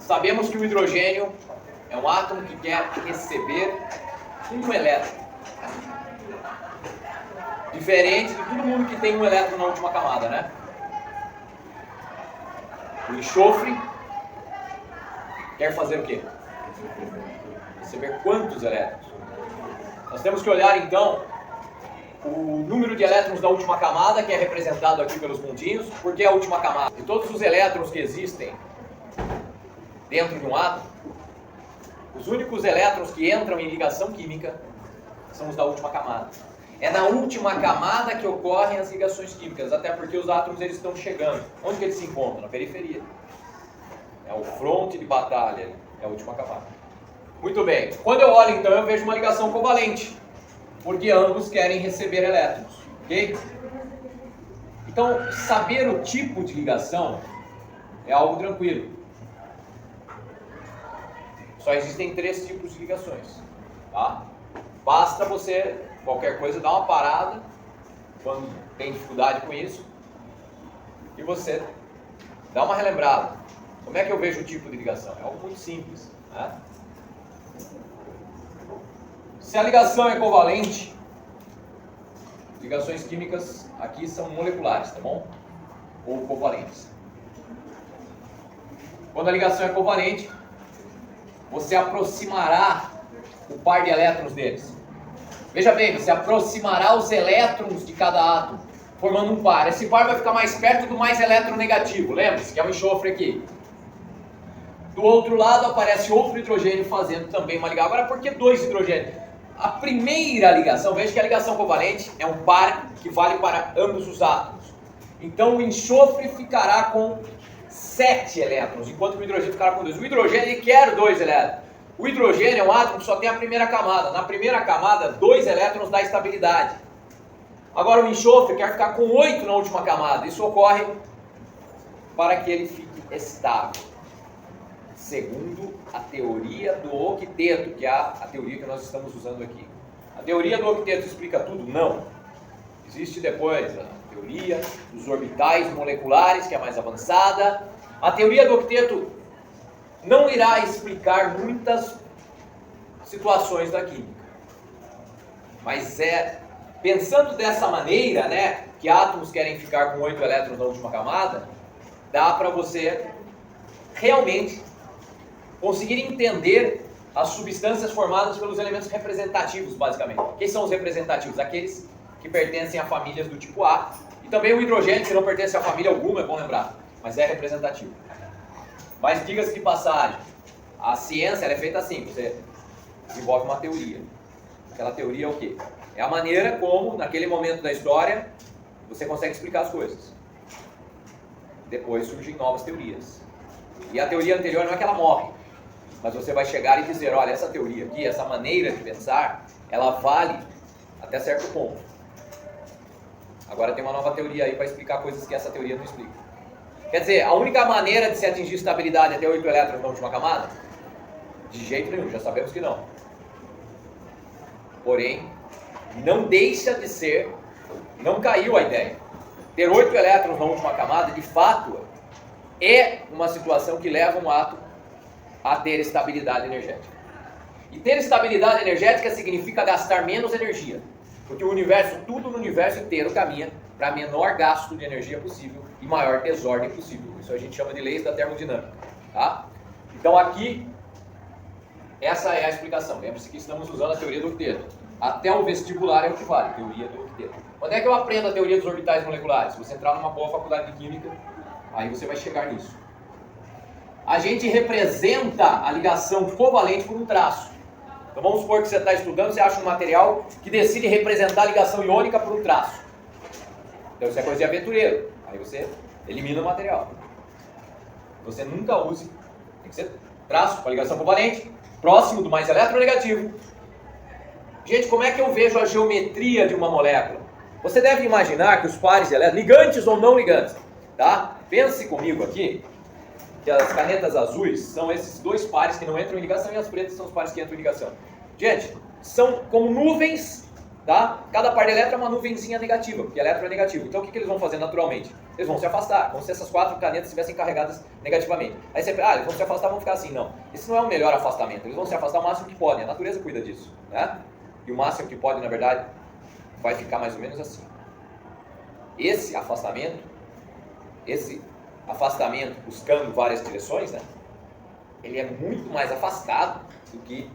Sabemos que o hidrogênio é um átomo que quer receber um elétron. Diferente de todo mundo que tem um elétron na última camada, né? O enxofre quer fazer o quê? Receber quantos elétrons? Nós temos que olhar então o número de elétrons da última camada, que é representado aqui pelos pontinhos. Por que a última camada? De todos os elétrons que existem dentro de um átomo, os únicos elétrons que entram em ligação química são os da última camada. É na última camada que ocorrem as ligações químicas, até porque os átomos eles estão chegando. Onde que eles se encontram? Na periferia. É o fronte de batalha, é a última camada. Muito bem. Quando eu olho então, eu vejo uma ligação covalente, porque ambos querem receber elétrons, ok? Então, saber o tipo de ligação é algo tranquilo. Só existem 3 tipos de ligações, tá? Basta você, qualquer coisa, dar uma parada quando tem dificuldade com isso e você dá uma relembrada. Como é que eu vejo o tipo de ligação? É algo muito simples, né? Se a ligação é covalente, ligações químicas aqui são moleculares, tá bom? Ou covalentes. Quando a ligação é covalente, você aproximará o par de elétrons deles. Veja bem, você aproximará os elétrons de cada átomo, formando um par. Esse par vai ficar mais perto do mais eletronegativo, lembra-se que é o enxofre aqui. Do outro lado aparece outro hidrogênio fazendo também uma ligação. Agora, por que 2 hidrogênios? A primeira ligação, veja que a ligação covalente é um par que vale para ambos os átomos. Então o enxofre ficará com 7 elétrons, enquanto o hidrogênio ficará com 2. O hidrogênio ele quer 2 elétrons. O hidrogênio é um átomo que só tem a primeira camada. Na primeira camada, 2 elétrons dá estabilidade. Agora o enxofre quer ficar com 8 na última camada. Isso ocorre para que ele fique estável, segundo a teoria do octeto, que é a teoria que nós estamos usando aqui. A teoria do octeto explica tudo? Não. Existe depois a teoria dos orbitais moleculares, que é mais avançada. A teoria do octeto não irá explicar muitas situações da química. Mas pensando dessa maneira, né, que átomos querem ficar com 8 elétrons na última camada, dá para você realmente conseguir entender as substâncias formadas pelos elementos representativos, basicamente. Quem são os representativos? Aqueles que pertencem a famílias do tipo A. E também o hidrogênio, que não pertence a família alguma, é bom lembrar, mas é representativo. Mas diga-se de passagem, a ciência ela é feita assim, você desenvolve uma teoria. Aquela teoria é o quê? É a maneira como, naquele momento da história, você consegue explicar as coisas. Depois surgem novas teorias. E a teoria anterior não é que ela morre, mas você vai chegar e dizer, olha, essa teoria aqui, essa maneira de pensar, ela vale até certo ponto. Agora tem uma nova teoria aí para explicar coisas que essa teoria não explica. Quer dizer, a única maneira de se atingir estabilidade é ter 8 elétrons na última camada? De jeito nenhum, já sabemos que não. Porém, não deixa de ser, não caiu a ideia. Ter 8 elétrons na última camada, de fato, é uma situação que leva um átomo a ter estabilidade energética. E ter estabilidade energética significa gastar menos energia. Porque o universo, tudo no universo inteiro caminha para menor gasto de energia possível e maior desordem possível. Isso a gente chama de leis da termodinâmica. Tá? Então aqui, essa é a explicação. Lembre-se que estamos usando a teoria do octeto. Até o vestibular é o que vale, teoria do octeto. Quando é que eu aprendo a teoria dos orbitais moleculares? Se você entrar numa boa faculdade de química, aí você vai chegar nisso. A gente representa a ligação covalente por um traço. Então vamos supor que você está estudando, você acha um material que decide representar a ligação iônica por um traço. Então isso é coisa de aventureiro. Aí você elimina o material. Você nunca use, tem que ser traço com a ligação covalente, próximo do mais eletronegativo. Gente, como é que eu vejo a geometria de uma molécula? Você deve imaginar que os pares de elétrons, ligantes ou não ligantes, tá? Pense comigo aqui, que as canetas azuis são esses 2 pares que não entram em ligação e as pretas são os pares que entram em ligação. Gente, são como nuvens Tá? Cada par de elétron é uma nuvenzinha negativa, porque elétron é negativo. Então o que eles vão fazer naturalmente? Eles vão se afastar, como se essas 4 canetas estivessem carregadas negativamente. Aí você pensa, eles vão se afastar, vão ficar assim. Não, esse não é o melhor afastamento, eles vão se afastar o máximo que podem, a natureza cuida disso. Né? E o máximo que pode, na verdade, vai ficar mais ou menos assim. Esse afastamento buscando várias direções, né? Ele é muito mais afastado do que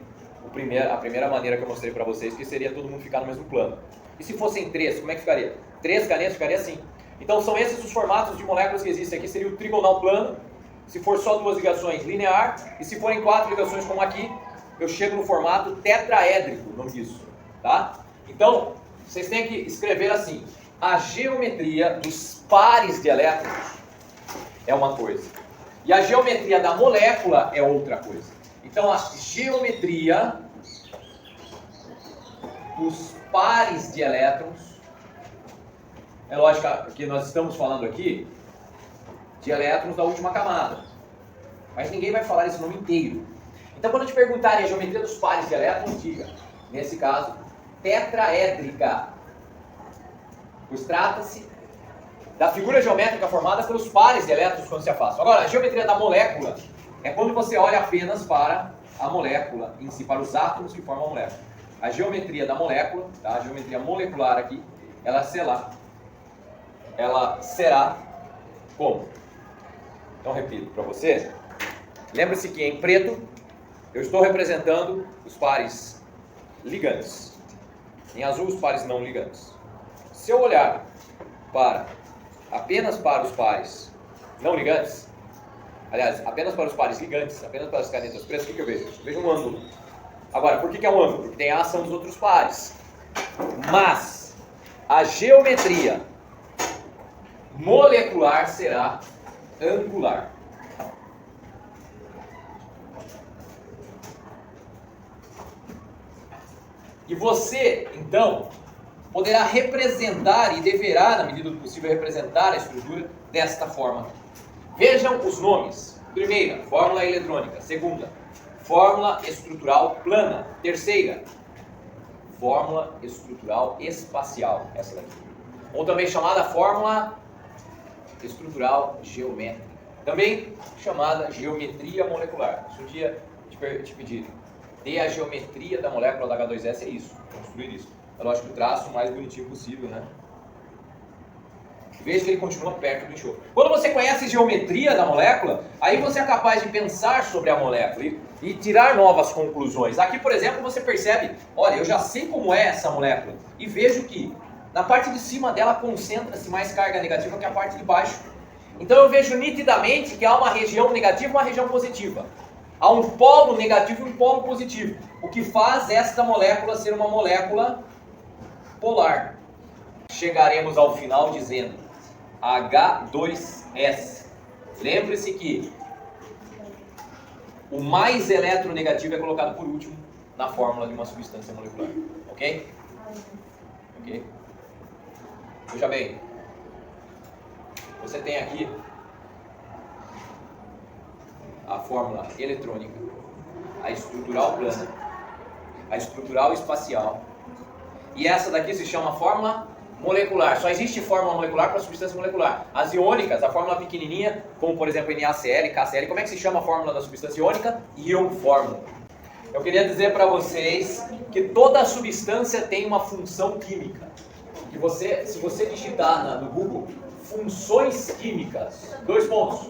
a primeira maneira que eu mostrei para vocês, que seria todo mundo ficar no mesmo plano. E se fossem 3, como é que ficaria? 3 canetas ficaria assim. Então são esses os formatos de moléculas que existem aqui. Seria o trigonal plano, se for só 2 ligações, linear, e se forem 4 ligações como aqui, eu chego no formato tetraédrico, o nome disso. Tá? Então, vocês têm que escrever assim: a geometria dos pares de elétrons é uma coisa, e a geometria da molécula é outra coisa. Então, a geometria dos pares de elétrons, é lógico que nós estamos falando aqui de elétrons da última camada, mas ninguém vai falar esse nome inteiro. Então, quando te perguntarem a geometria dos pares de elétrons, diga, nesse caso, tetraédrica, pois trata-se da figura geométrica formada pelos pares de elétrons quando se afastam. Agora, a geometria da molécula é quando você olha apenas para a molécula em si, para os átomos que formam a molécula. A geometria da molécula, tá? A geometria molecular aqui, ela será como? Então, repito para você. Lembre-se que em preto eu estou representando os pares ligantes. Em azul, os pares não ligantes. Se eu olhar apenas para os pares não ligantes, aliás, apenas para os pares ligantes, apenas para as canetas pretas, o que eu vejo? Eu vejo um ângulo. Agora, por que é um ângulo? Porque tem a ação dos outros pares. Mas a geometria molecular será angular. E você, então, poderá representar e deverá, na medida do possível, representar a estrutura desta forma. Vejam os nomes. Primeira, fórmula eletrônica. Segunda, fórmula estrutural plana. Terceira, fórmula estrutural espacial. Essa daqui. Ou também chamada fórmula estrutural geométrica. Também chamada geometria molecular. Se um dia te pedirem, dê a geometria da molécula da H2S, é isso. Construir isso. É lógico que o traço o mais bonitinho possível, né? Veja que ele continua perto do enxofre. Quando você conhece a geometria da molécula, aí você é capaz de pensar sobre a molécula e tirar novas conclusões. Aqui, por exemplo, você percebe, olha, eu já sei como é essa molécula e vejo que na parte de cima dela concentra-se mais carga negativa que a parte de baixo. Então eu vejo nitidamente que há uma região negativa e uma região positiva. Há um polo negativo e um polo positivo, o que faz esta molécula ser uma molécula polar. Chegaremos ao final dizendo H2S. Lembre-se que o mais eletronegativo é colocado por último na fórmula de uma substância molecular. Ok? Ok? Veja bem, você tem aqui a fórmula eletrônica, a estrutural plana, a estrutural espacial, e essa daqui se chama fórmula molecular. Só existe fórmula molecular para substância molecular. As iônicas, a fórmula pequenininha, como por exemplo NaCl, KCl, como é que se chama a fórmula da substância iônica? Ion fórmula. Eu queria dizer para vocês que toda substância tem uma função química. Que você, se você digitar no Google funções químicas, 2 pontos,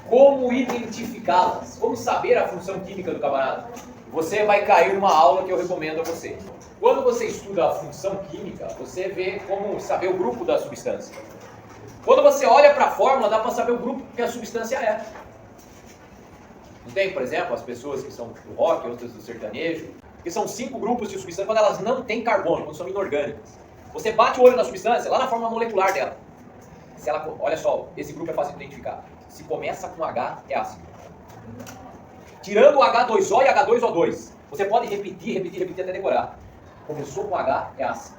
como identificá-las, como saber a função química do camarada, você vai cair numa aula que eu recomendo a você. Quando você estuda a função química, você vê como saber o grupo da substância. Quando você olha para a fórmula, dá para saber o grupo que a substância é. Não tem, por exemplo, as pessoas que são do rock, outras do sertanejo, que são 5 grupos de substância quando elas não têm carbono, quando são inorgânicas. Você bate o olho na substância, lá na forma molecular dela. Se ela, olha só, esse grupo é fácil de identificar. Se começa com H, é ácido. Tirando o H2O e H2O2, você pode repetir até decorar. Começou com H, é ácido.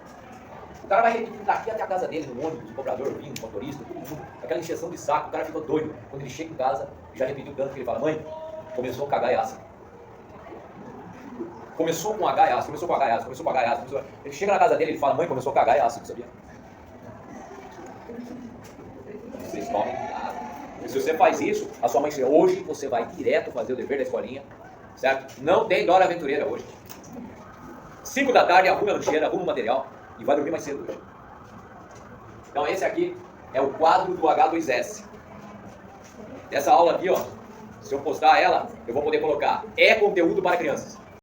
O cara vai repetindo daqui até a casa dele, no ônibus, no cobrador, vindo, motorista, todo mundo. Aquela encheção de saco, o cara ficou doido. Quando ele chega em casa, já repetiu tanto que ele fala, mãe, começou com H, é ácido. Começou com H e ácido, começou com H e ácido, começou com H e ácido. Ele chega na casa dele e fala, mãe, começou com H e ácido, sabia? Vocês tomem cuidado. Se você faz isso, a sua mãe diz, hoje você vai direto fazer o dever da escolinha, certo? Não tem Dora Aventureira hoje. 5 da tarde, arruma a lancheira, arruma o material e vai dormir mais cedo hoje. Então esse aqui é o quadro do H2S. Essa aula aqui, ó, se eu postar ela, eu vou poder colocar, é conteúdo para crianças.